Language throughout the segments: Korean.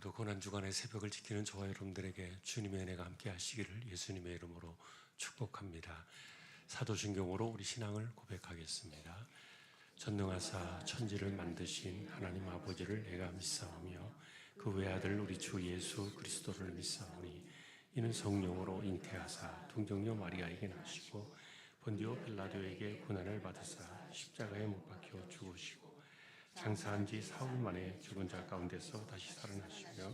오늘도 고난주간의 새벽을 지키는 저와 여러분들에게 주님의 은혜가 함께 하시기를 예수님의 이름으로 축복합니다. 사도신경으로 우리 신앙을 고백하겠습니다. 전능하사 천지를 만드신 하나님 아버지를 내가 믿사오며 그 외아들 우리 주 예수 그리스도를 믿사오니 이는 성령으로 잉태하사 동정녀 마리아에게 나시고 본디오 빌라도에게 고난을 받으사 십자가에 못 박혀 죽으시고 장사한 지 사흘 만에 죽은 자 가운데서 다시 살아나시며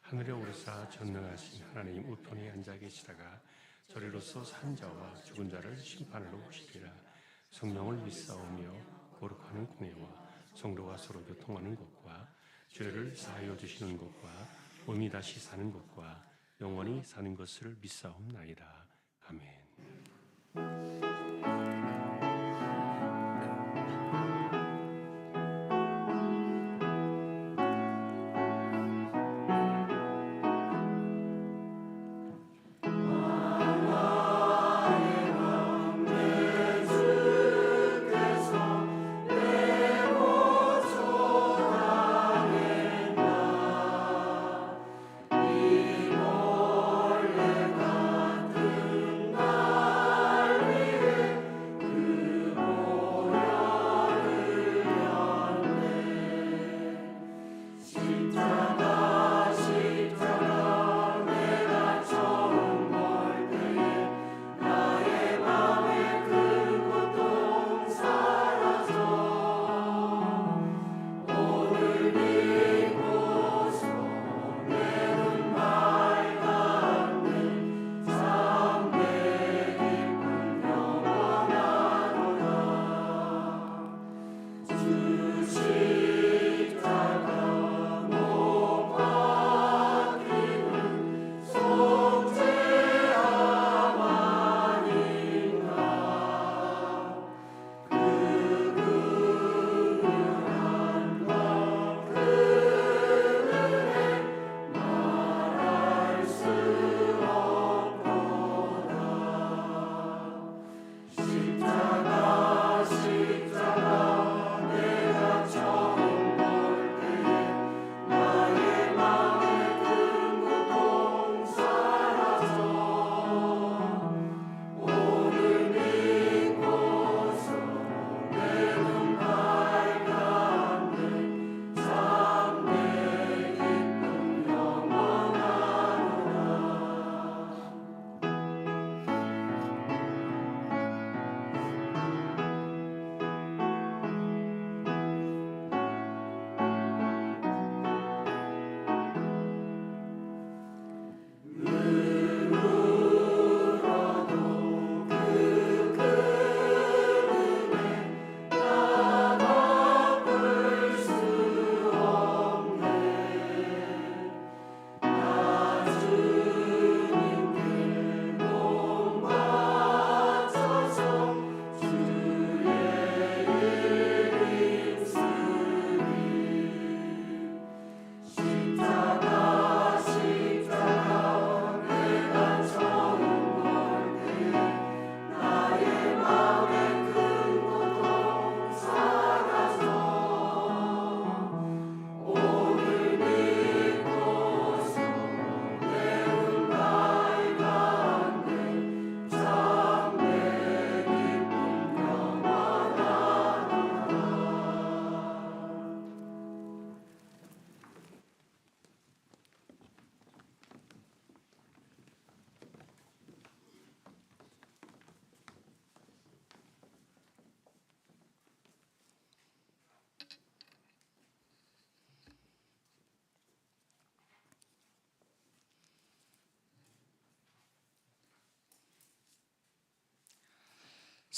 하늘에 오르사 전능하신 하나님 우편에 앉아 계시다가 저리로서 산 자와 죽은 자를 심판하러 오시리라. 성령을 믿사오며 거룩하는 공예와 성도가 서로 교통하는 것과 죄를 사하여 주시는 것과 몸이 다시 사는 것과 영원히 사는 것을 믿사옵나이다. 아멘.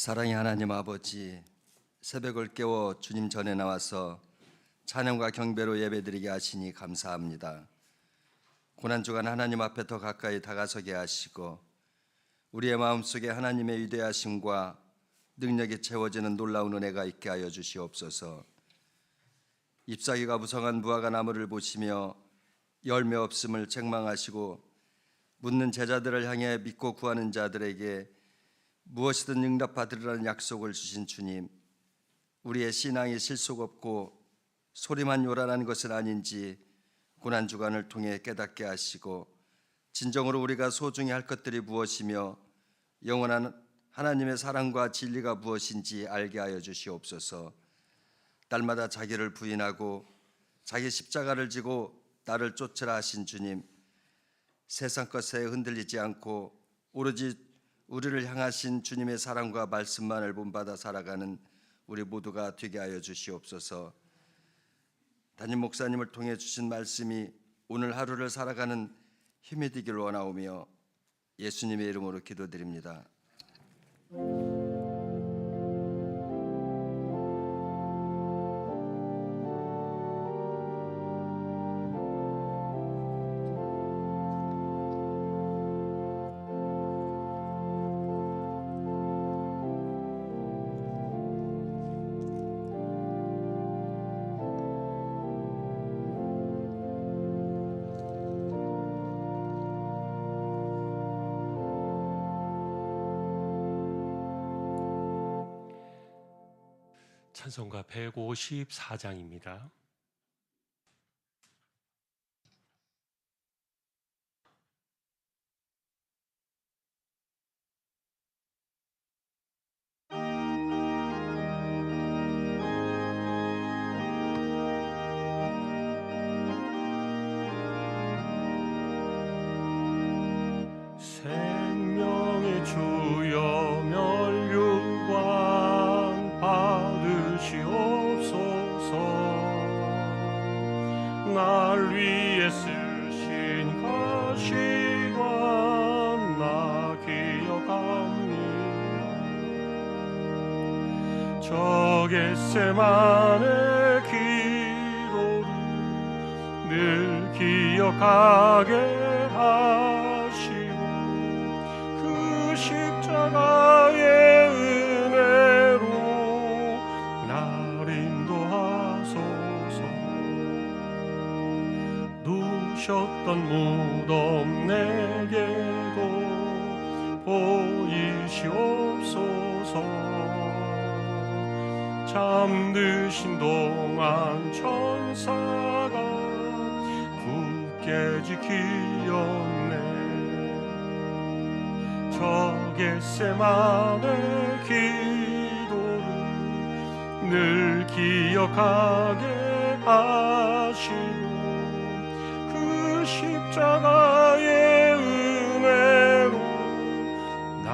사랑의 하나님 아버지, 새벽을 깨워 주님 전에 나와서 찬양과 경배로 예배드리게 하시니 감사합니다. 고난주간 하나님 앞에 더 가까이 다가서게 하시고 우리의 마음속에 하나님의 위대하심과 능력이 채워지는 놀라운 은혜가 있게 하여 주시옵소서. 잎사귀가 무성한 무화과 나무를 보시며 열매 없음을 책망하시고 묻는 제자들을 향해 믿고 구하는 자들에게 무엇이든 응답받으리라는 약속을 주신 주님, 우리의 신앙이 실속 없고 소리만 요란한 것은 아닌지 고난 주간을 통해 깨닫게 하시고 진정으로 우리가 소중히 할 것들이 무엇이며 영원한 하나님의 사랑과 진리가 무엇인지 알게 하여 주시옵소서. 날마다 자기를 부인하고 자기 십자가를 지고 나를 쫓으라 하신 주님, 세상 것에 흔들리지 않고 오로지 우리를 향하신 주님의 사랑과 말씀만을 본받아 살아가는 우리 모두가 되게 하여 주시옵소서. 담임 목사님을 통해 주신 말씀이 오늘 하루를 살아가는 힘이 되길 원하오며 예수님의 이름으로 기도드립니다. 찬송가 154장입니다. 생명의 주여 면류관 받으시옵소서. 날 위해 쓰신 가시관 나 기억합니다. 저 겟세마네 기도를 늘 기억하게 하시고 그 십자가의 은혜로 날 인도하소서. 누셨던 무덤 내게도 보이시옵소서. 잠드신 동안 천사가 굳게 지키었네. 저 겟세마네 기도를 늘 기억하게 하시고 그 십자가의 은혜로 날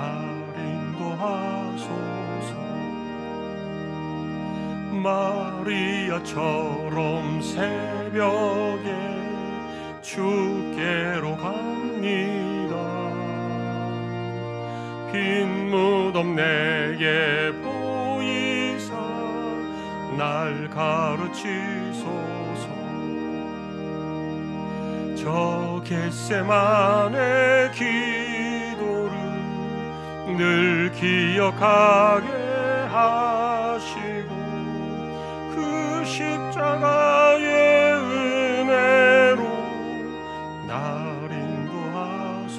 인도하소서. 마리아처럼 새벽에 주께로 갑니다. 빈 무덤 내게 보이사 날 가르치소서. 저 겟세마네 기도를 늘 기억하게 하시고 그 십자가의 은혜로 날 인도하소서.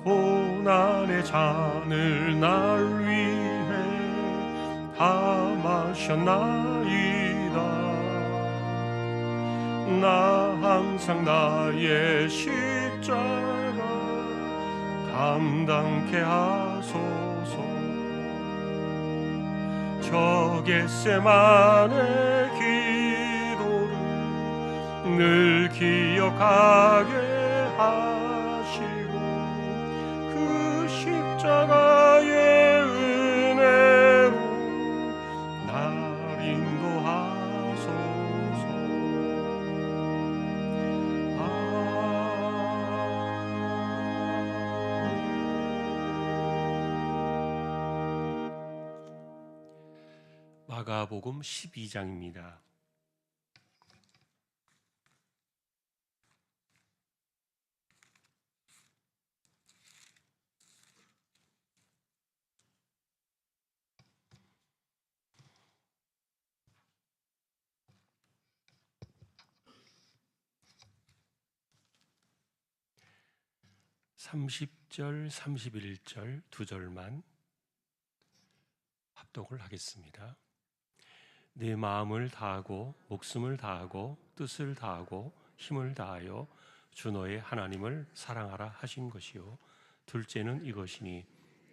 고난의 잔을 날 위해 다 마셨나이다. 나 항상 나의 십자가 감당케 하소서. 저 겟세마네 기도를 늘 기억하게 하시고 그 십자가의 은혜로 날 인도하소서. 마가복음 12장입니다. (30절) (31절) 두 절만 합독을 하겠습니다. 내 마음을 다하고 목숨을 다하고 뜻을 다하고 힘을 다하여 주 너의 하나님을 사랑하라 하신 것이요 둘째는 이것이니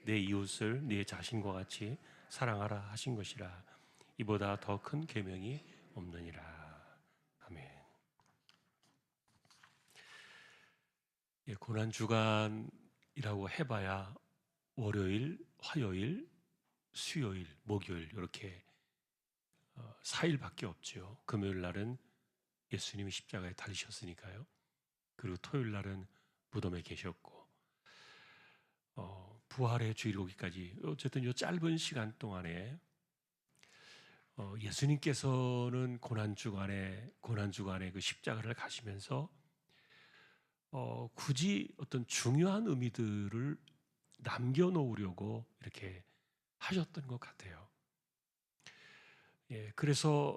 내 이웃을 내 자신과 같이 사랑하라 하신 것이라. 이보다 더 큰 계명이 없느니라. 아멘. 고난 주간이라고 해봐야 월요일, 화요일, 수요일, 목요일 이렇게 4일밖에 없죠. 금요일 날은 예수님이 십자가에 달리셨으니까요. 그리고 토요일 날은 무덤에 계셨고 부활의 주일 오기까지 어쨌든 이 짧은 시간 동안에 예수님께서는 고난 주간에 그 십자가를 가시면서 굳이 어떤 중요한 의미들을 남겨놓으려고 이렇게 하셨던 것 같아요. 그래서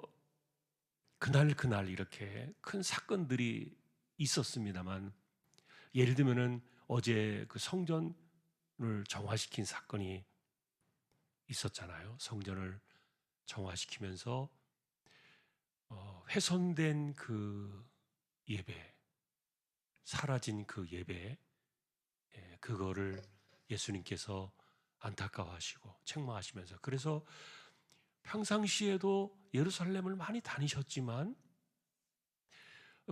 그날 이렇게 큰 사건들이 있었습니다만, 예를 들면은 어제 그 성전을 정화시킨 사건이 있었잖아요. 성전을 정화시키면서 훼손된 그 예배, 사라진 그 예배, 그거를 예수님께서 안타까워하시고 책망하시면서, 그래서 평상시에도 예루살렘을 많이 다니셨지만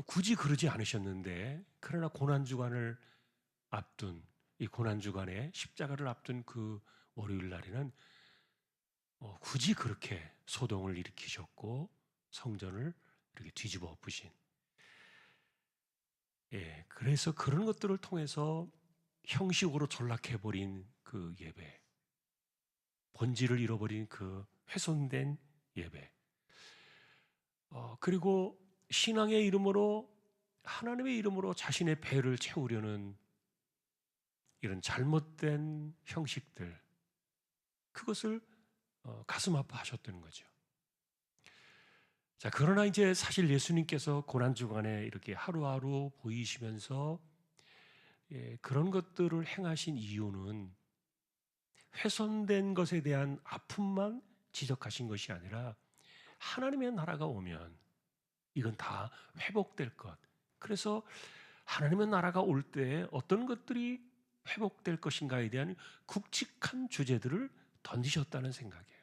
굳이 그러지 않으셨는데, 그러나 고난주간을 앞둔 이 고난주간에 십자가를 앞둔 그 월요일 날에는 굳이 그렇게 소동을 일으키셨고 성전을 이렇게 뒤집어 엎으신, 그래서 그런 것들을 통해서 형식으로 전락해버린 그 예배, 본질을 잃어버린 그 훼손된 예배, 그리고 신앙의 이름으로, 하나님의 이름으로 자신의 배를 채우려는 이런 잘못된 형식들, 그것을 가슴 아파하셨다는 거죠. 자, 그러나 이제 사실 예수님께서 고난주간에 이렇게 하루하루 보이시면서 그런 것들을 행하신 이유는 훼손된 것에 대한 아픔만 지적하신 것이 아니라 하나님의 나라가 오면 이건 다 회복될 것. 그래서 하나님의 나라가 올 때 어떤 것들이 회복될 것인가에 대한 굵직한 주제들을 던지셨다는 생각이에요.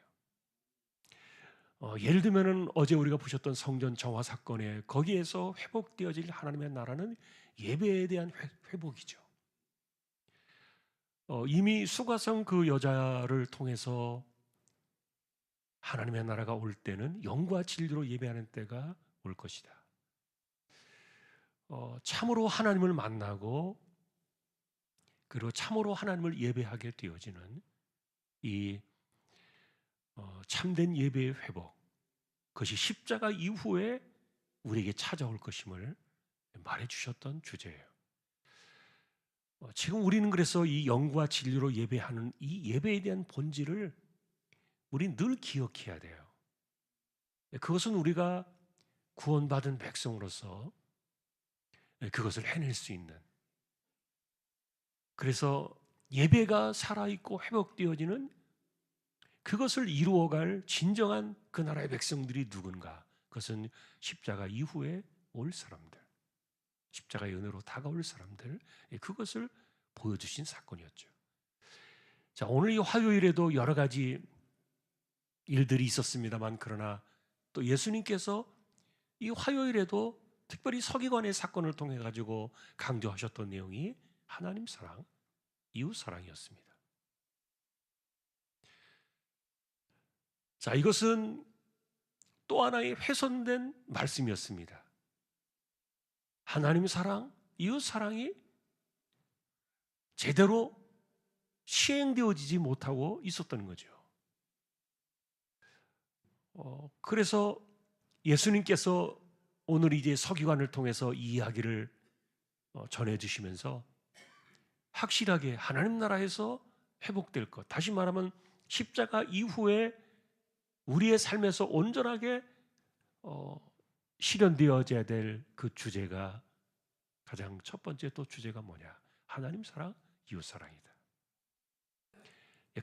예를 들면은 어제 우리가 보셨던 성전 정화 사건에 거기에서 회복되어질 하나님의 나라는 예배에 대한 회복이죠. 이미 수가성 그 여자를 통해서 하나님의 나라가 올 때는 영과 진리로 예배하는 때가 올 것이다. 참으로 하나님을 만나고 그리고 참으로 하나님을 예배하게 되어지는 이 참된 예배의 회복, 그것이 십자가 이후에 우리에게 찾아올 것임을 말해주셨던 주제예요. 지금 우리는 그래서 이 영과 진리로 예배하는 이 예배에 대한 본질을 우리 늘 기억해야 돼요. 그것은 우리가 구원받은 백성으로서 그것을 해낼 수 있는, 그래서 예배가 살아있고 회복되어지는 그것을 이루어갈 진정한 그 나라의 백성들이 누군가? 그것은 십자가 이후에 올 사람들, 십자가의 은혜로 다가올 사람들, 그것을 보여주신 사건이었죠. 자, 오늘 이 화요일에도 여러 가지 일들이 있었습니다만, 그러나 또 예수님께서 이 화요일에도 특별히 서기관의 사건을 통해 가지고 강조하셨던 내용이 하나님 사랑, 이웃 사랑이었습니다. 자, 이것은 또 하나의 훼손된 말씀이었습니다. 하나님 사랑, 이웃 사랑이 제대로 시행되어지지 못하고 있었던 거죠. 그래서 예수님께서 오늘 이제 서기관을 통해서 이 이야기를 전해주시면서 확실하게 하나님 나라에서 회복될 것, 다시 말하면 십자가 이후에 우리의 삶에서 온전하게 실현되어져야 될 그 주제가, 가장 첫 번째 또 주제가 뭐냐? 하나님 사랑, 이웃 사랑이다.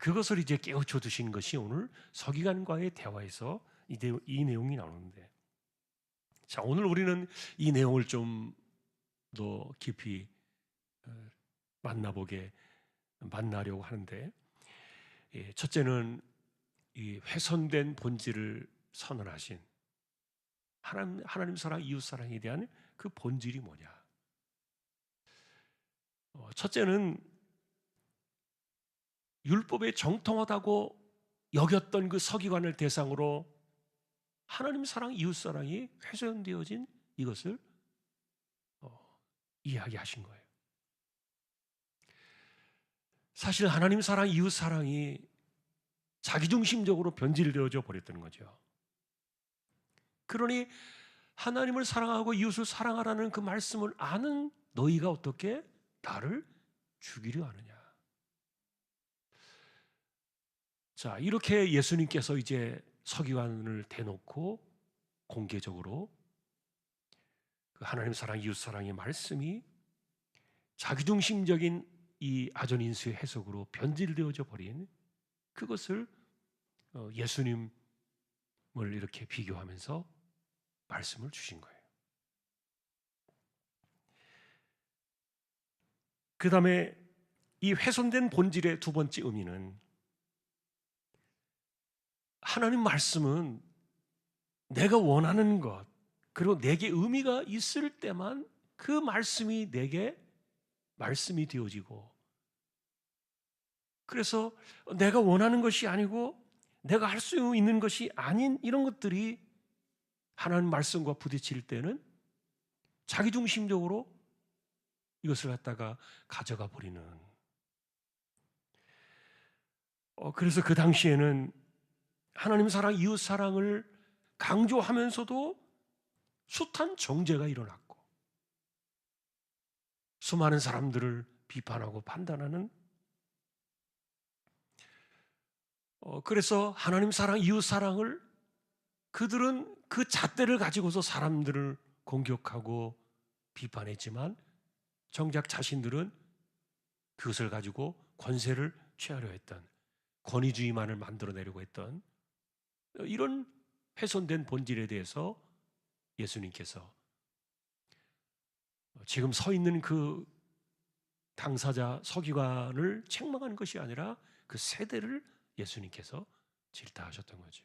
그것을 이제 깨우쳐 주신 것이 오늘 서기관과의 대화에서 이 내용이 나오는데, 자, 오늘 우리는 이 내용을 좀 더 깊이 만나려고 하는데, 첫째는 이 훼손된 본질을 선언하신 하나님 사랑, 이웃 사랑에 대한 그 본질이 뭐냐? 첫째는 율법에 정통하다고 여겼던 그 서기관을 대상으로 하나님 사랑, 이웃 사랑이 훼손되어진 이것을 이야기하신 거예요. 사실 하나님 사랑, 이웃 사랑이 자기중심적으로 변질되어져 버렸다는 거죠. 그러니 하나님을 사랑하고 이웃을 사랑하라는 그 말씀을 아는 너희가 어떻게 나를 죽이려 하느냐? 자, 이렇게 예수님께서 이제 서기관을 대놓고 공개적으로 그 하나님 사랑, 이웃 사랑의 말씀이 자기중심적인 이 아전인수의 해석으로 변질되어져 버린 그것을 예수님을 이렇게 비교하면서 말씀을 주신 거예요. 그 다음에 이 훼손된 본질의 두 번째 의미는, 하나님 말씀은 내가 원하는 것, 그리고 내게 의미가 있을 때만 그 말씀이 내게 말씀이 되어지고, 그래서 내가 원하는 것이 아니고 내가 할 수 있는 것이 아닌 이런 것들이 하나님 말씀과 부딪힐 때는 자기중심적으로 이것을 갖다가 가져가 버리는. 그래서 그 당시에는 하나님 사랑, 이웃 사랑을 강조하면서도 숱한 정죄가 일어났고, 수많은 사람들을 비판하고 판단하는, 그래서 하나님 사랑, 이웃 사랑을 그들은 그 잣대를 가지고서 사람들을 공격하고 비판했지만, 정작 자신들은 그것을 가지고 권세를 취하려 했던, 권위주의만을 만들어내려고 했던 이런 훼손된 본질에 대해서 예수님께서 지금 서 있는 그 당사자 서기관을 책망하는 것이 아니라 그 세대를 예수님께서 질타하셨던 거죠.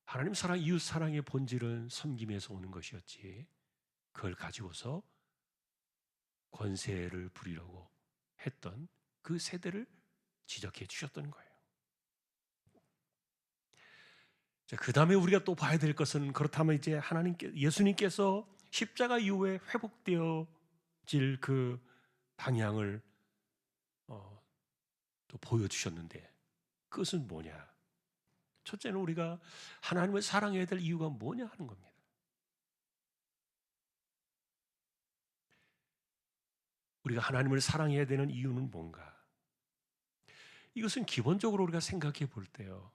하나님 사랑, 이웃 사랑의 본질은 섬김에서 오는 것이었지, 그걸 가지고서 권세를 부리려고 했던 그 세대를 지적해 주셨던 거예요. 그 다음에 우리가 또 봐야 될 것은, 그렇다면 이제 예수님께서 십자가 이후에 회복되어질 그 방향을 또 보여주셨는데, 그것은 뭐냐? 첫째는 우리가 하나님을 사랑해야 될 이유가 뭐냐 하는 겁니다. 우리가 하나님을 사랑해야 되는 이유는 뭔가? 이것은 기본적으로 우리가 생각해 볼 때요,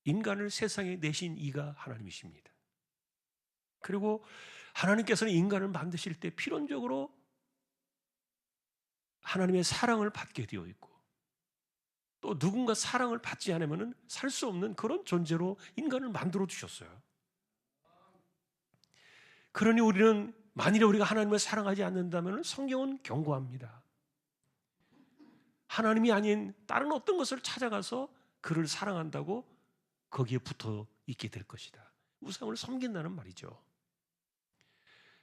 인간을 세상에 내신 이가 하나님이십니다. 그리고 하나님께서는 인간을 만드실 때 필연적으로 하나님의 사랑을 받게 되어 있고, 또 누군가 사랑을 받지 않으면 살 수 없는 그런 존재로 인간을 만들어 주셨어요. 그러니 우리는 만일에 우리가 하나님을 사랑하지 않는다면 성경은 경고합니다. 하나님이 아닌 다른 어떤 것을 찾아가서 그를 사랑한다고 거기에 붙어 있게 될 것이다. 우상을 섬긴다는 말이죠.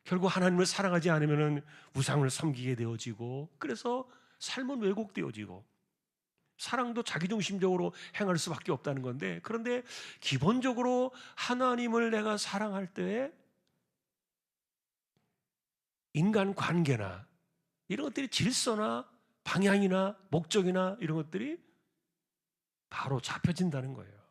결국 하나님을 사랑하지 않으면 우상을 섬기게 되어지고, 그래서 삶은 왜곡되어지고, 사랑도 자기중심적으로 행할 수밖에 없다는 건데, 그런데 기본적으로 하나님을 내가 사랑할 때에 인간 관계나 이런 것들이 질서나 방향이나 목적이나 이런 것들이 바로 잡혀진다는 거예요.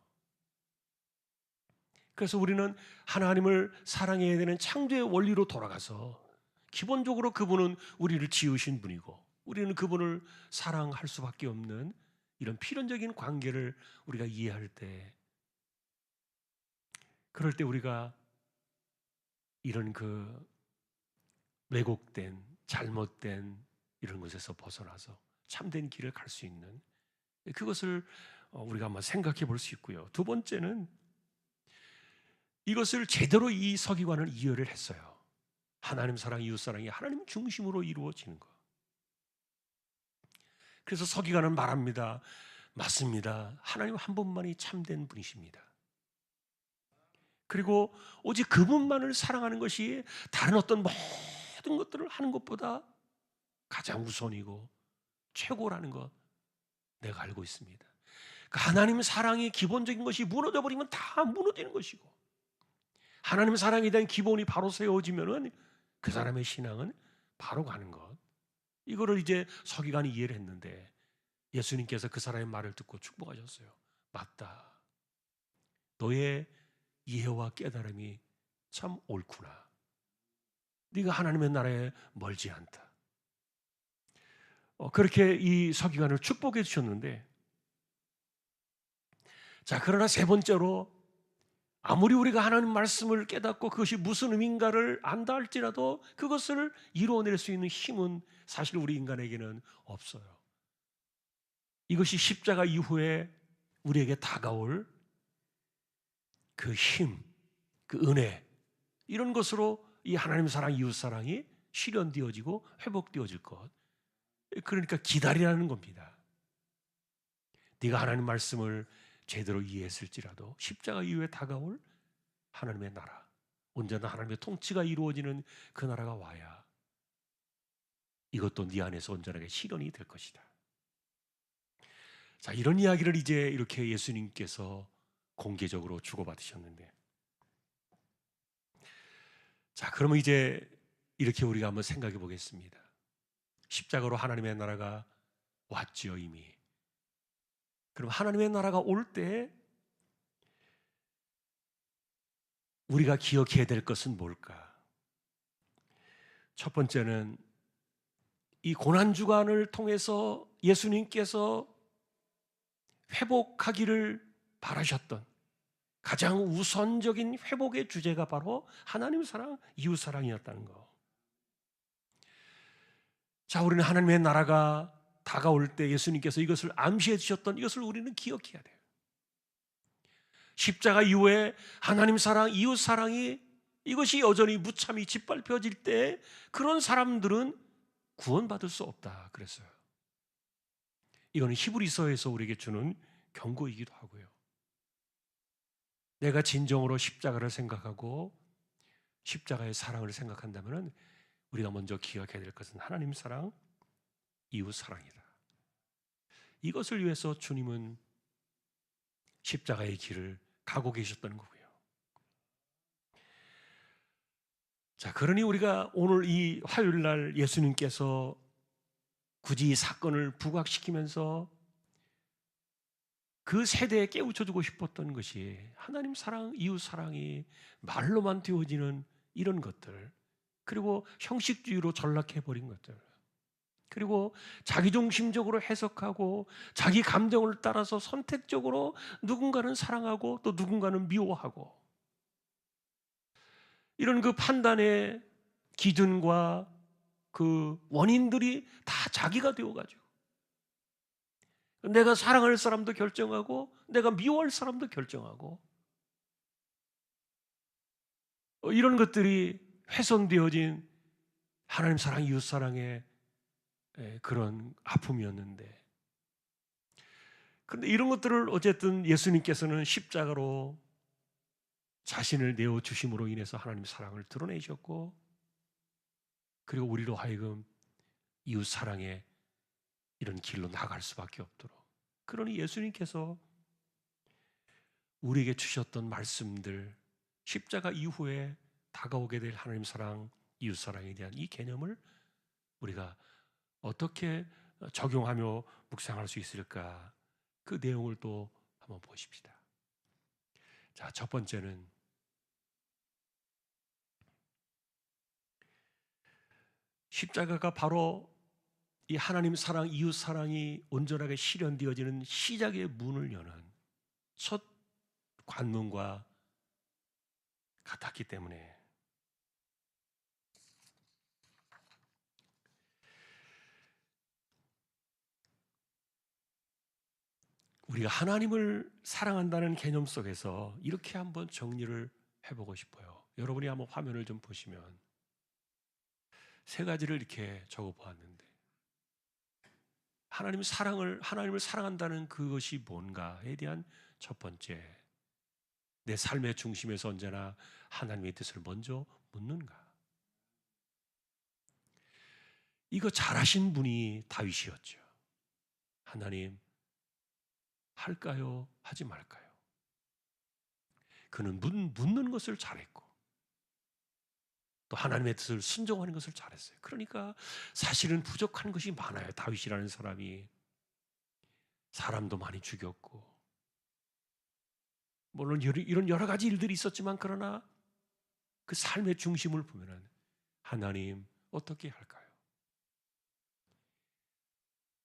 그래서 우리는 하나님을 사랑해야 되는 창조의 원리로 돌아가서, 기본적으로 그분은 우리를 지으신 분이고 우리는 그분을 사랑할 수밖에 없는 이런 필연적인 관계를 우리가 이해할 때, 그럴 때 우리가 이런 그 왜곡된, 잘못된 이런 것에서 벗어나서 참된 길을 갈 수 있는, 그것을 우리가 한번 생각해 볼 수 있고요. 두 번째는 이것을 제대로 이 서기관은 이해를 했어요. 하나님 사랑, 이웃 사랑이 하나님 중심으로 이루어지는 것. 그래서 서기관은 말합니다. 맞습니다. 하나님 한 분만이 참된 분이십니다. 그리고 오직 그분만을 사랑하는 것이 다른 어떤 모든 것들을 하는 것보다 가장 우선이고 최고라는 것 내가 알고 있습니다. 하나님 사랑의 기본적인 것이 무너져 버리면 다 무너지는 것이고, 하나님 사랑에 대한 기본이 바로 세워지면은 그 사람의 신앙은 바로 가는 것. 이거를 이제 서기관이 이해를 했는데 예수님께서 그 사람의 말을 듣고 축복하셨어요. 맞다. 너의 이해와 깨달음이 참 옳구나. 네가 하나님의 나라에 멀지 않다. 그렇게 이 서기관을 축복해 주셨는데, 자, 그러나 세 번째로, 아무리 우리가 하나님 말씀을 깨닫고 그것이 무슨 의미인가를 안다 할지라도 그것을 이루어낼 수 있는 힘은 사실 우리 인간에게는 없어요. 이것이 십자가 이후에 우리에게 다가올 그 힘, 그 은혜, 이런 것으로 이 하나님 사랑, 이웃 사랑이 실현되어지고 회복되어질 것. 그러니까 기다리라는 겁니다. 네가 하나님 말씀을 제대로 이해했을지라도 십자가 이후에 다가올 하나님의 나라, 온전한 하나님의 통치가 이루어지는 그 나라가 와야 이것도 네 안에서 온전하게 실현이 될 것이다. 자, 이런 이야기를 이제 이렇게 예수님께서 공개적으로 주고받으셨는데, 자, 그러면 이제 이렇게 우리가 한번 생각해 보겠습니다. 십자가로 하나님의 나라가 왔지요, 이미. 그럼 하나님의 나라가 올 때 우리가 기억해야 될 것은 뭘까? 첫 번째는 이 고난주간을 통해서 예수님께서 회복하기를 바라셨던 가장 우선적인 회복의 주제가 바로 하나님 사랑, 이웃 사랑이었다는 거. 자, 우리는 하나님의 나라가 다가올 때 예수님께서 이것을 암시해 주셨던 이것을 우리는 기억해야 돼요. 십자가 이후에 하나님 사랑, 이웃 사랑이 이것이 여전히 무참히 짓밟혀질 때 그런 사람들은 구원받을 수 없다 그랬어요. 이거는 히브리서에서 우리에게 주는 경고이기도 하고요. 내가 진정으로 십자가를 생각하고 십자가의 사랑을 생각한다면 우리가 먼저 기억해야 될 것은 하나님 사랑, 이웃 사랑이다. 이것을 위해서 주님은 십자가의 길을 가고 계셨다는 거고요. 자, 그러니 우리가 오늘 이 화요일 날 예수님께서 굳이 이 사건을 부각시키면서 그 세대에 깨우쳐주고 싶었던 것이 하나님 사랑, 이웃 사랑이 말로만 되어지는 이런 것들, 그리고 형식주의로 전락해버린 것들, 그리고 자기중심적으로 해석하고 자기 감정을 따라서 선택적으로 누군가는 사랑하고 또 누군가는 미워하고, 이런 그 판단의 기준과 그 원인들이 다 자기가 되어가지고 내가 사랑할 사람도 결정하고 내가 미워할 사람도 결정하고, 이런 것들이 훼손되어진 하나님 사랑, 이웃 사랑의 그런 아픔이었는데, 그런데 이런 것들을 어쨌든 예수님께서는 십자가로 자신을 내어주심으로 인해서 하나님 사랑을 드러내셨고, 그리고 우리로 하여금 이웃 사랑의 이런 길로 나갈 수밖에 없도록, 그러니 예수님께서 우리에게 주셨던 말씀들, 십자가 이후에 다가오게 될 하나님 사랑, 이웃 사랑에 대한 이 개념을 우리가 어떻게 적용하며 묵상할 수 있을까? 그 내용을 또 한번 보십시다. 자, 첫 번째는 십자가가 바로 이 하나님 사랑, 이웃 사랑이 온전하게 실현되어지는 시작의 문을 여는 첫 관문과 같았기 때문에 우리가 하나님을 사랑한다는 개념 속에서 이렇게 한번 정리를 해보고 싶어요. 여러분이 한번 화면을 좀 보시면 세 가지를 이렇게 적어 보았는데, 하나님을 사랑한다는 그것이 뭔가에 대한 첫 번째, 내 삶의 중심에서 언제나 하나님의 뜻을 먼저 묻는가. 이거 잘하신 분이 다윗이었죠. 하나님, 할까요? 하지 말까요? 그는 묻는 것을 잘했고, 또 하나님의 뜻을 순종하는 것을 잘했어요. 그러니까 사실은 부족한 것이 많아요. 다윗이라는 사람이 사람도 많이 죽였고, 물론 이런 여러 가지 일들이 있었지만, 그러나 그 삶의 중심을 보면은 하나님 어떻게 할까요?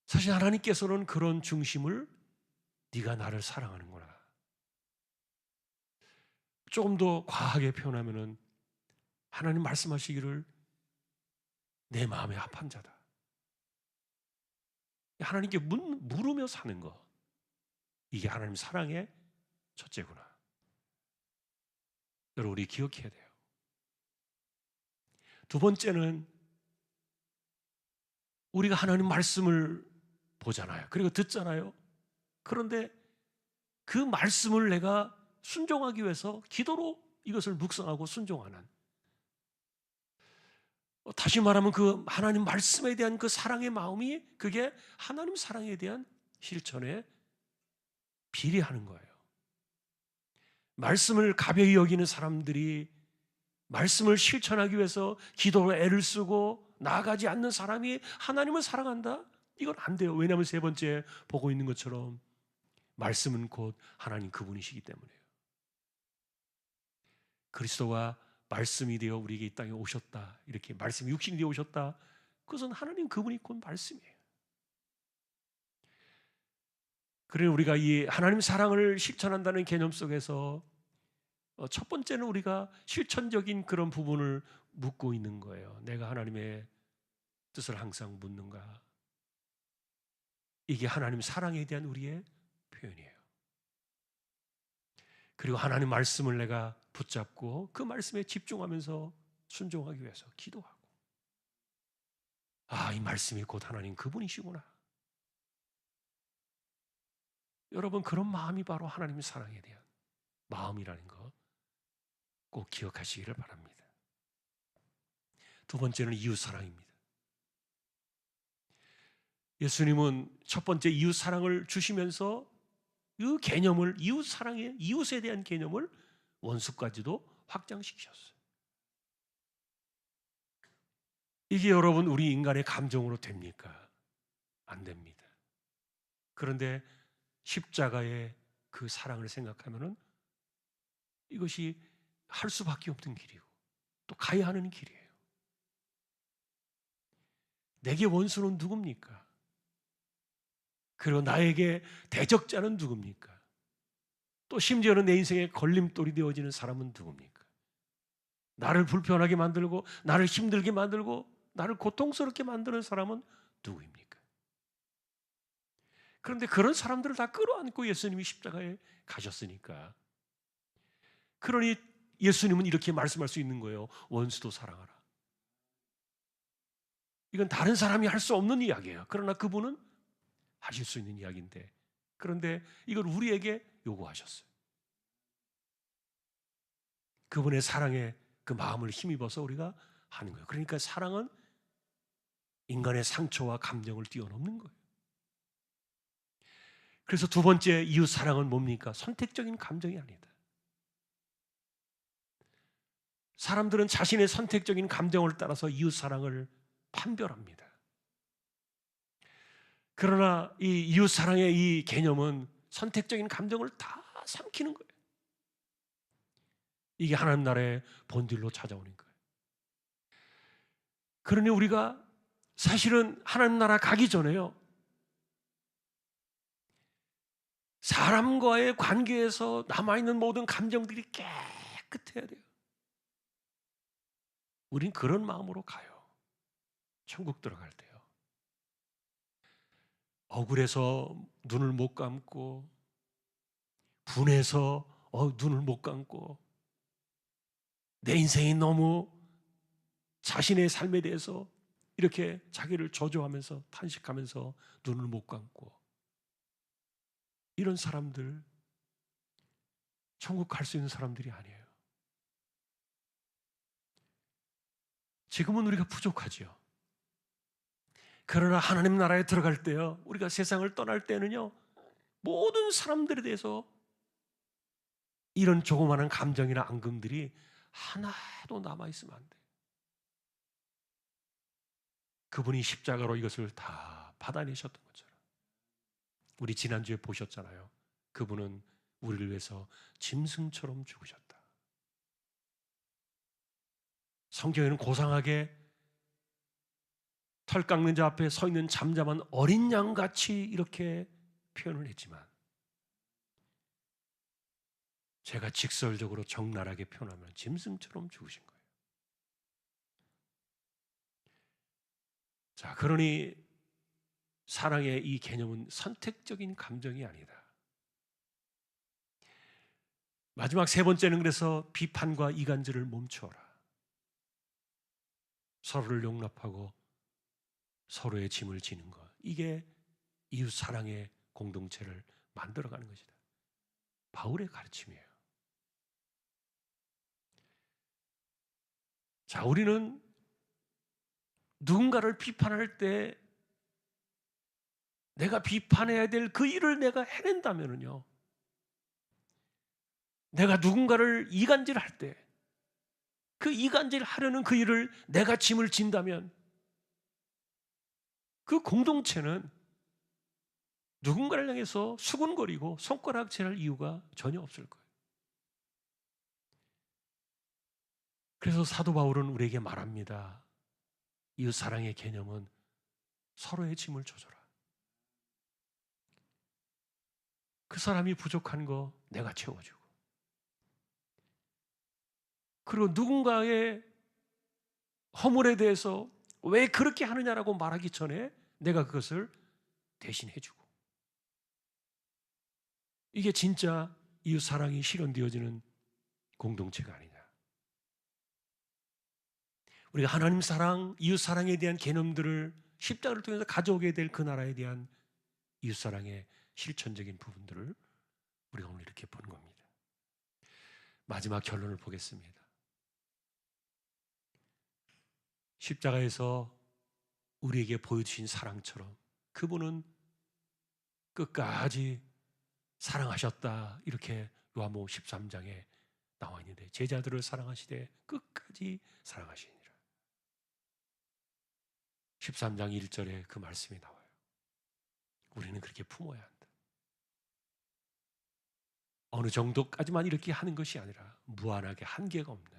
사실 하나님께서는 그런 중심을 네가 나를 사랑하는구나. 조금 더 과하게 표현하면은 하나님 말씀하시기를 내 마음에 합한 자다. 하나님께 물으며 사는 것, 이게 하나님 사랑의 첫째구나. 여러분, 우리 기억해야 돼요. 두 번째는 우리가 하나님 말씀을 보잖아요. 그리고 듣잖아요. 그런데 그 말씀을 내가 순종하기 위해서 기도로 이것을 묵상하고 순종하는, 다시 말하면 그 하나님 말씀에 대한 그 사랑의 마음이, 그게 하나님 사랑에 대한 실천에 비례하는 거예요. 말씀을 가벼이 여기는 사람들이 말씀을 실천하기 위해서 기도로 애를 쓰고 나아가지 않는 사람이 하나님을 사랑한다? 이건 안 돼요. 왜냐하면 세 번째 보고 있는 것처럼 말씀은 곧 하나님 그분이시기 때문에요. 그리스도가 말씀이 되어 우리에게 이 땅에 오셨다, 이렇게 말씀이 육신이 되어 오셨다, 그것은 하나님 그분이 곧 말씀이에요. 그래서 우리가 이 하나님 사랑을 실천한다는 개념 속에서 첫 번째는 우리가 실천적인 그런 부분을 묻고 있는 거예요. 내가 하나님의 뜻을 항상 묻는가? 이게 하나님 사랑에 대한 우리의 표현이에요. 그리고 하나님 말씀을 내가 붙잡고 그 말씀에 집중하면서 순종하기 위해서 기도하고, 이 말씀이 곧 하나님 그분이시구나. 여러분, 그런 마음이 바로 하나님의 사랑에 대한 마음이라는 거 꼭 기억하시기를 바랍니다. 두 번째는 이웃사랑입니다. 예수님은 첫 번째 이웃사랑을 주시면서 그 개념을, 이웃에 대한 개념을 원수까지도 확장시키셨어요. 이게 여러분 우리 인간의 감정으로 됩니까? 안 됩니다. 그런데 십자가의 그 사랑을 생각하면은 이것이 할 수밖에 없는 길이고 또 가야 하는 길이에요. 내게 원수는 누굽니까? 그리고 나에게 대적자는 누굽니까? 또 심지어는 내 인생에 걸림돌이 되어지는 사람은 누굽니까? 나를 불편하게 만들고 나를 힘들게 만들고 나를 고통스럽게 만드는 사람은 누구입니까? 그런데 그런 사람들을 다 끌어안고 예수님이 십자가에 가셨으니까, 그러니 예수님은 이렇게 말씀할 수 있는 거예요. 원수도 사랑하라. 이건 다른 사람이 할 수 없는 이야기예요. 그러나 그분은 하실 수 있는 이야기인데, 그런데 이걸 우리에게 요구하셨어요. 그분의 사랑에 그 마음을 힘입어서 우리가 하는 거예요. 그러니까 사랑은 인간의 상처와 감정을 뛰어넘는 거예요. 그래서 두 번째 이웃 사랑은 뭡니까? 선택적인 감정이 아니다. 사람들은 자신의 선택적인 감정을 따라서 이웃 사랑을 판별합니다. 그러나 이 이웃 사랑의 이 개념은 선택적인 감정을 다 삼키는 거예요. 이게 하나님 나라의 본질로 찾아오는 거예요. 그러니 우리가 사실은 하나님 나라 가기 전에요, 사람과의 관계에서 남아있는 모든 감정들이 깨끗해야 돼요. 우린 그런 마음으로 가요. 천국 들어갈 때요. 억울해서 눈을 못 감고, 분해서 눈을 못 감고, 내 인생이 너무 자신의 삶에 대해서 이렇게 자기를 저주하면서 탄식하면서 눈을 못 감고, 이런 사람들 천국 갈 수 있는 사람들이 아니에요. 지금은 우리가 부족하지요. 그러나 하나님 나라에 들어갈 때요, 우리가 세상을 떠날 때는요, 모든 사람들에 대해서 이런 조그마한 감정이나 앙금들이 하나도 남아있으면 안 돼. 그분이 십자가로 이것을 다 받아내셨던 것처럼, 우리 지난주에 보셨잖아요. 그분은 우리를 위해서 짐승처럼 죽으셨다. 성경에는 고상하게 털 깎는 자 앞에 서 있는 잠잠한 어린 양같이 이렇게 표현을 했지만, 제가 직설적으로 적나라하게 표현하면 짐승처럼 죽으신 거예요. 자, 그러니 사랑의 이 개념은 선택적인 감정이 아니다. 마지막 세 번째는 그래서 비판과 이간질을 멈추어라. 서로를 용납하고 서로의 짐을 지는 것, 이게 이웃 사랑의 공동체를 만들어가는 것이다. 바울의 가르침이에요. 자, 우리는 누군가를 비판할 때 내가 비판해야 될 그 일을 내가 해낸다면요, 내가 누군가를 이간질할 때 그 이간질하려는 그 일을 내가 짐을 진다면 그 공동체는 누군가를 향해서 수군거리고 손가락질할 이유가 전혀 없을 거예요. 그래서 사도 바울은 우리에게 말합니다. 이웃 사랑의 개념은 서로의 짐을 져줘라. 그 사람이 부족한 거 내가 채워주고, 그리고 누군가의 허물에 대해서 왜 그렇게 하느냐라고 말하기 전에 내가 그것을 대신해주고, 이게 진짜 이웃 사랑이 실현되어지는 공동체가 아니냐. 우리가 하나님 사랑, 이웃 사랑에 대한 개념들을 십자가를 통해서 가져오게 될 그 나라에 대한 이웃 사랑의 실천적인 부분들을 우리가 오늘 이렇게 보는 겁니다. 마지막 결론을 보겠습니다. 십자가에서 우리에게 보여주신 사랑처럼 그분은 끝까지 사랑하셨다, 이렇게 요한복음 13장에 나와 있는데, 제자들을 사랑하시되 끝까지 사랑하시니라. 13장 1절에 그 말씀이 나와요. 우리는 그렇게 품어야 한다. 어느 정도까지만 이렇게 하는 것이 아니라 무한하게 한계가 없는.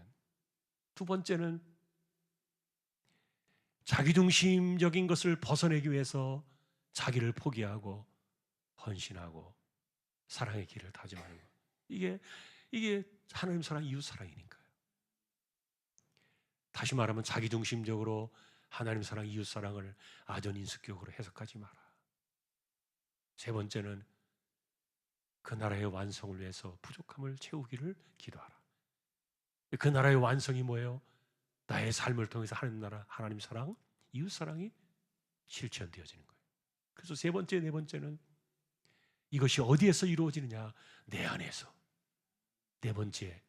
두 번째는 자기중심적인 것을 벗어내기 위해서 자기를 포기하고 헌신하고 사랑의 길을 다짐하는 것. 이게 하나님 사랑, 이웃 사랑이니까요. 다시 말하면 자기중심적으로 하나님 사랑, 이웃 사랑을 아전인수격으로 해석하지 마라. 세 번째는 그 나라의 완성을 위해서 부족함을 채우기를 기도하라. 그 나라의 완성이 뭐예요? 나의 삶을 통해서 하나님 나라, 하나님 사랑, 이웃 사랑이 실천되어지는 거예요. 그래서 세 번째, 네 번째는 이것이 어디에서 이루어지느냐? 내 안에서. 네 번째,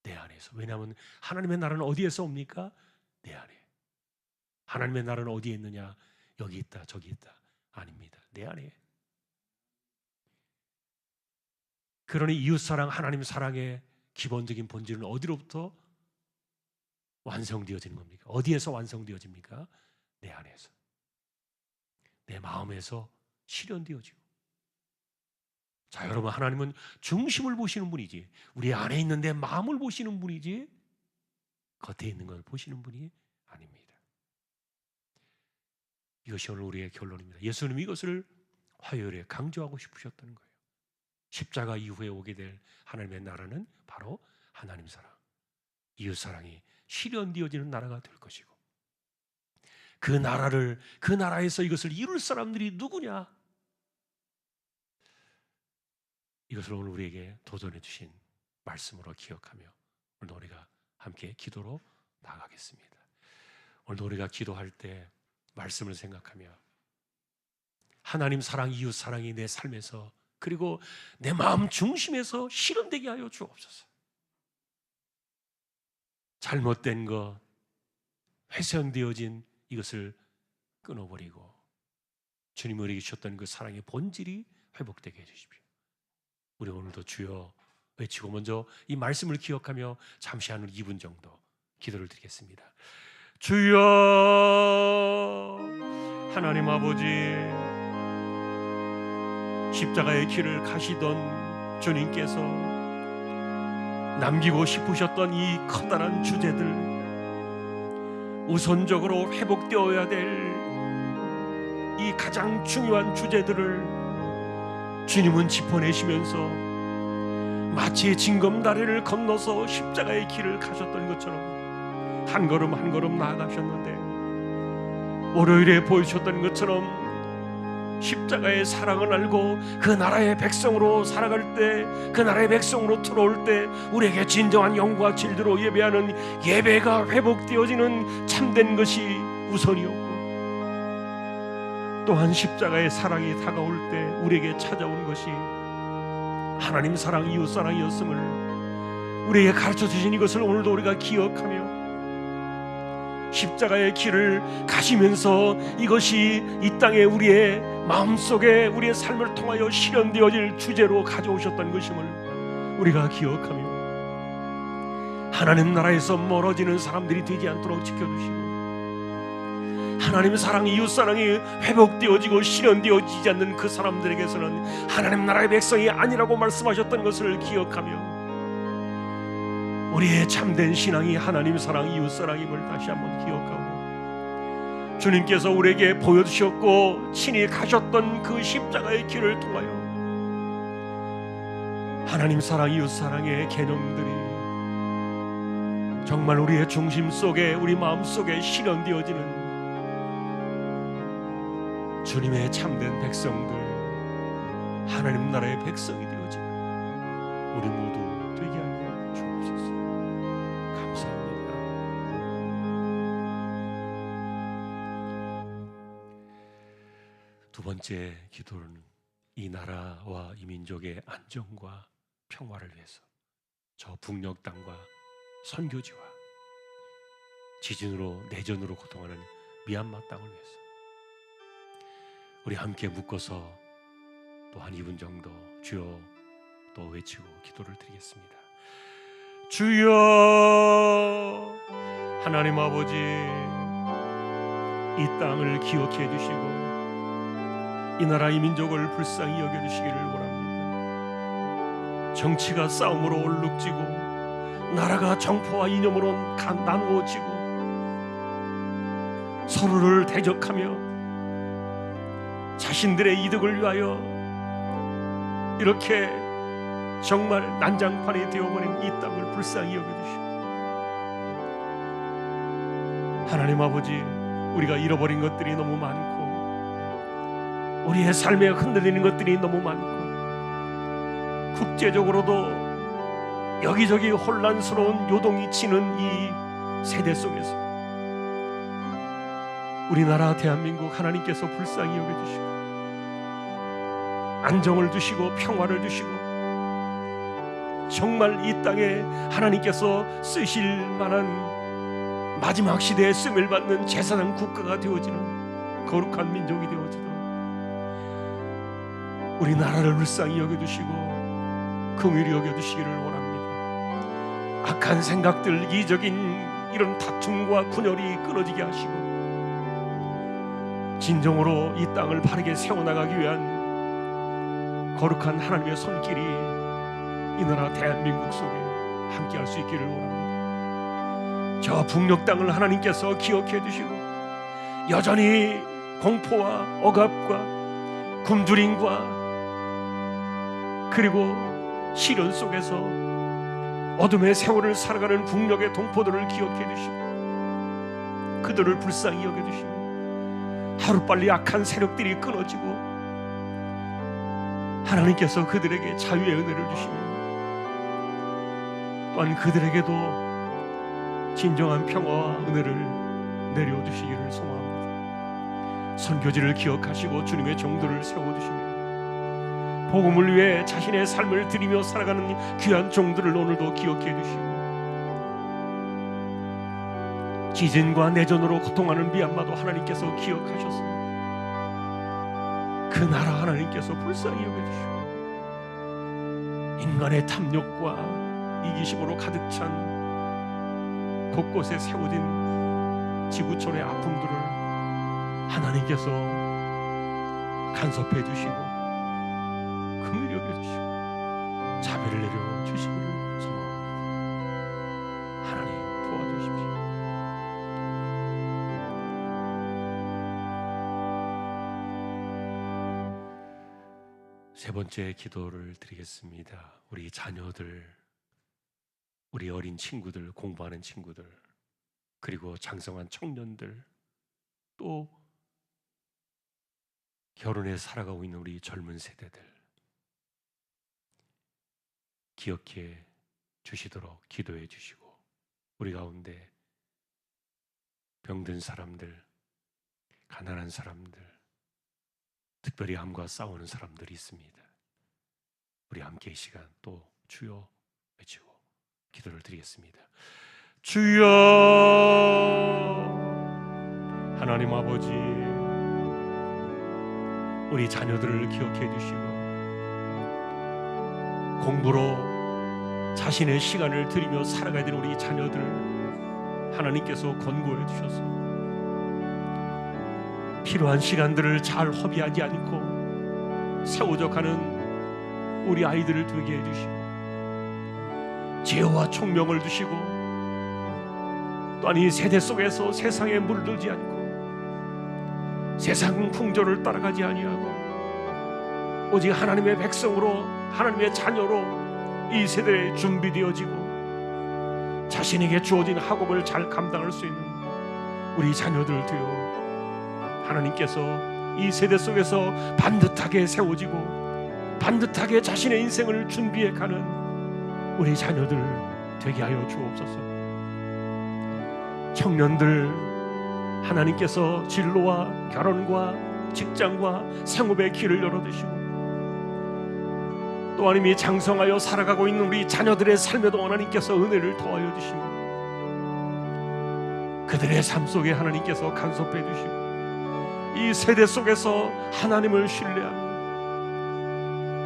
내 안에서. 왜냐하면 하나님의 나라는 어디에서 옵니까? 내 안에. 하나님의 나라는 어디에 있느냐? 여기 있다, 저기 있다. 아닙니다. 내 안에. 그러니 이웃사랑, 하나님 사랑의 기본적인 본질은 어디로부터 완성되어지는 겁니까? 어디에서 완성되어집니까? 내 안에서. 내 마음에서 실현되어지고. 자, 여러분, 하나님은 중심을 보시는 분이지, 우리 안에 있는 내 마음을 보시는 분이지 겉에 있는 걸 보시는 분이 아닙니다. 이것이 오늘 우리의 결론입니다. 예수님이 이것을 화요일에 강조하고 싶으셨다는 거예요. 십자가 이후에 오게 될 하나님의 나라는 바로 하나님 사랑, 이웃 사랑이 실현되어지는 나라가 될 것이고, 그 나라에서 이것을 이룰 사람들이 누구냐? 이것을 오늘 우리에게 도전해 주신 말씀으로 기억하며 오늘 우리가 함께 기도로 나가겠습니다. 오늘도 우리가 기도할 때 말씀을 생각하며 하나님 사랑, 이웃 사랑이 내 삶에서 그리고 내 마음 중심에서 실현되게 하여 주옵소서. 잘못된 것, 훼손되어진 이것을 끊어버리고 주님 우리에게 주셨던 그 사랑의 본질이 회복되게 해주십시오. 우리 오늘도 주여 외치고 먼저 이 말씀을 기억하며 잠시 한 2분 정도 기도를 드리겠습니다. 주여, 하나님 아버지, 십자가의 길을 가시던 주님께서 남기고 싶으셨던 이 커다란 주제들, 우선적으로 회복되어야 될 이 가장 중요한 주제들을 주님은 짚어내시면서 마치 징검다리를 건너서 십자가의 길을 가셨던 것처럼 한 걸음 한 걸음 나아가셨는데, 월요일에 보여주셨던 것처럼 십자가의 사랑을 알고 그 나라의 백성으로 살아갈 때, 그 나라의 백성으로 들어올 때 우리에게 진정한 영과 진리로 예배하는 예배가 회복되어지는 참된 것이 우선이었고, 또한 십자가의 사랑이 다가올 때 우리에게 찾아온 것이 하나님 사랑, 이웃 사랑이었음을 우리에게 가르쳐 주신 이것을 오늘도 우리가 기억하며 십자가의 길을 가시면서 이것이 이 땅에 우리의 마음속에 우리의 삶을 통하여 실현되어질 주제로 가져오셨던 것임을 우리가 기억하며 하나님 나라에서 멀어지는 사람들이 되지 않도록 지켜주시고, 하나님 사랑, 이웃 사랑이 회복되어지고 실현되어지지 않는 그 사람들에게서는 하나님 나라의 백성이 아니라고 말씀하셨던 것을 기억하며 우리의 참된 신앙이 하나님 사랑, 이웃 사랑임을 다시 한번 기억하고, 주님께서 우리에게 보여주셨고 친히 가셨던 그 십자가의 길을 통하여 하나님 사랑, 이웃 사랑의 개념들이 정말 우리의 중심 속에, 우리 마음 속에 실현되어지는 주님의 참된 백성들, 하나님 나라의 백성이 되어지는 우리 모두 되게 하여 주옵소서. 감사합니다. 두 번째 기도는 이 나라와 이 민족의 안정과 평화를 위해서 저 북녘 땅과 선교지와 지진으로 내전으로 고통하는 미얀마 땅을 위해서 우리 함께 묶어서 또 한 2분 정도 주여 또 외치고 기도를 드리겠습니다. 주여, 하나님 아버지, 이 땅을 기억해 주시고 이 나라 이 민족을 불쌍히 여겨주시기를 원합니다. 정치가 싸움으로 얼룩지고 나라가 정포와 이념으로 나누어지고 서로를 대적하며 자신들의 이득을 위하여 이렇게 정말 난장판이 되어버린 이 땅을 불쌍히 여겨주시고, 하나님 아버지, 우리가 잃어버린 것들이 너무 많고 우리의 삶에 흔들리는 것들이 너무 많고 국제적으로도 여기저기 혼란스러운 요동이 치는 이 세대 속에서 우리나라 대한민국 하나님께서 불쌍히 여겨주시고 안정을 주시고 평화를 주시고 정말 이 땅에 하나님께서 쓰실 만한 마지막 시대에 쓰임을 받는 제사장 국가가 되어지는 거룩한 민족이 되어지도록 우리나라를 불쌍히 여겨주시고 긍휼히 여겨주시기를 원합니다. 악한 생각들, 이기적인 이런 다툼과 분열이 끊어지게 하시고 진정으로 이 땅을 바르게 세워나가기 위한 거룩한 하나님의 손길이 이 나라 대한민국 속에 함께할 수 있기를 원합니다. 저 북녘 땅을 하나님께서 기억해 주시고 여전히 공포와 억압과 굶주림과 그리고 시련 속에서 어둠의 세월을 살아가는 북녘의 동포들을 기억해 주시고 그들을 불쌍히 여겨주시고 하루빨리 악한 세력들이 끊어지고 하나님께서 그들에게 자유의 은혜를 주시며 또한 그들에게도 진정한 평화와 은혜를 내려주시기를 소망합니다. 선교지를 기억하시고 주님의 종들을 세워주시며 복음을 위해 자신의 삶을 드리며 살아가는 귀한 종들을 오늘도 기억해 주시고, 지진과 내전으로 고통하는 미얀마도 하나님께서 기억하셨습니다. 그 나라 하나님께서 불쌍히 여겨주시고, 인간의 탐욕과 이기심으로 가득 찬 곳곳에 세워진 지구촌의 아픔들을 하나님께서 간섭해 주시고 긍휼히 여겨주시고 자비를 내려 주시기를 소망합니다. 하나님 도와주십시오. 세 번째 기도를 드리겠습니다. 우리 자녀들, 우리 어린 친구들, 공부하는 친구들, 그리고 장성한 청년들, 또 결혼해 살아가고 있는 우리 젊은 세대들 기억해 주시도록 기도해 주시고, 우리 가운데 병든 사람들, 가난한 사람들, 특별히 암과 싸우는 사람들이 있습니다. 우리 함께 이 시간 또 주여 외치고 기도를 드리겠습니다. 주여, 하나님 아버지, 우리 자녀들을 기억해 주시고 공부로 자신의 시간을 들이며 살아가야 되는 우리 자녀들 하나님께서 권고해 주셨습니다. 필요한 시간들을 잘 허비하지 않고 세워져 가는 우리 아이들을 되게 해주시고, 지혜와 총명을 주시고, 또한 이 세대 속에서 세상에 물들지 않고 세상 풍조를 따라가지 아니하고 오직 하나님의 백성으로, 하나님의 자녀로 이 세대에 준비되어지고 자신에게 주어진 학업을 잘 감당할 수 있는 우리 자녀들 되어 하나님께서 이 세대 속에서 반듯하게 세워지고 반듯하게 자신의 인생을 준비해 가는 우리 자녀들 되게 하여 주옵소서. 청년들, 하나님께서 진로와 결혼과 직장과 생업의 길을 열어주시고, 또한 이미 장성하여 살아가고 있는 우리 자녀들의 삶에도 하나님께서 은혜를 더하여 주시고 그들의 삶 속에 하나님께서 간섭해 주시고 이 세대 속에서 하나님을 신뢰하며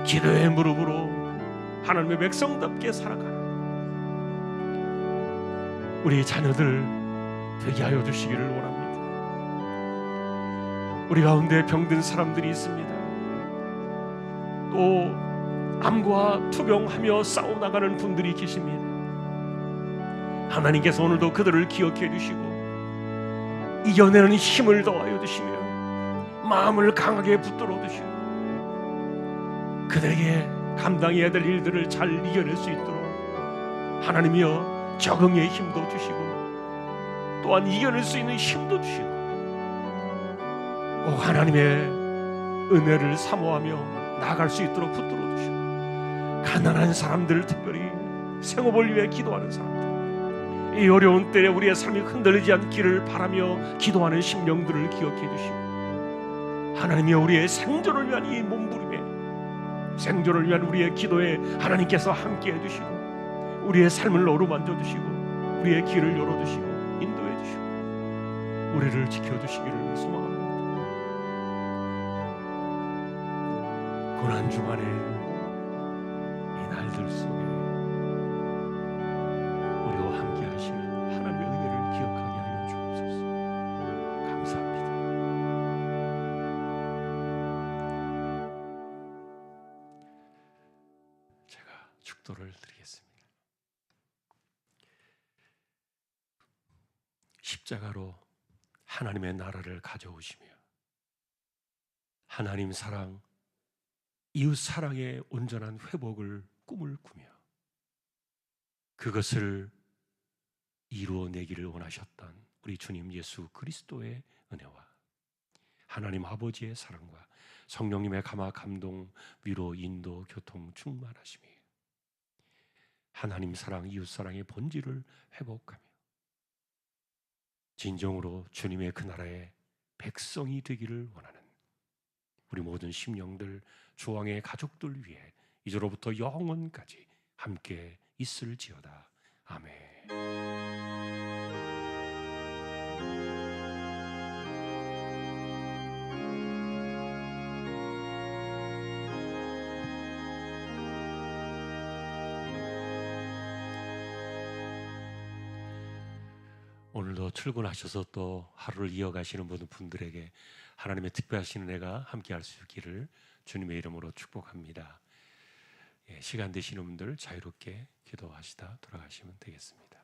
기도의 무릎으로 하나님의 백성답게 살아가는 우리 자녀들 되게 하여 주시기를 원합니다. 우리 가운데 병든 사람들이 있습니다. 또 암과 투병하며 싸워나가는 분들이 계십니다. 하나님께서 오늘도 그들을 기억해 주시고 이겨내는 힘을 더하여 주시며 마음을 강하게 붙들어 주시고 그들에게 감당해야 될 일들을 잘 이겨낼 수 있도록 하나님이여 적응의 힘도 주시고 또한 이겨낼 수 있는 힘도 주시고 꼭 하나님의 은혜를 사모하며 나아갈 수 있도록 붙들어 주시고 가난한 사람들, 특별히 생업을 위해 기도하는 사람들, 이 어려운 때에 우리의 삶이 흔들리지 않기를 바라며 기도하는 심령들을 기억해 주시고 하나님이여 우리의 생존을 위한 이 몸부림에 생존을 위한 우리의 기도에 하나님께서 함께 해주시고 우리의 삶을 어루만져 주시고 우리의 길을 열어주시고 인도해 주시고 우리를 지켜주시기를 소망합니다. 고난 주간에 이 날들 속에 우리와 함께 하시는 하나님의 은혜를 기억하게 하여 주옵소서. 감사합니다. 제가 축도를 드리겠습니다. 십자가로 하나님의 나라를 가져오시며 하나님 사랑, 이웃 사랑의 온전한 회복을 꿈을 꾸며 그것을 이루어내기를 원하셨던 우리 주님 예수 그리스도의 은혜와 하나님 아버지의 사랑과 성령님의 감화 감동 위로 인도 교통 충만하심이 하나님 사랑 이웃 사랑의 본질을 회복하며 진정으로 주님의 그 나라의 백성이 되기를 원하는 우리 모든 심령들, 주왕의 가족들 위해 이제로부터 영원까지 함께 있을지어다. 아멘. 오늘도 출근하셔서 또 하루를 이어가시는 모든 분들에게 하나님의 특별하신 은혜가 함께할 수 있기를 주님의 이름으로 축복합니다. 시간 되시는 분들 자유롭게 기도하시다 돌아가시면 되겠습니다.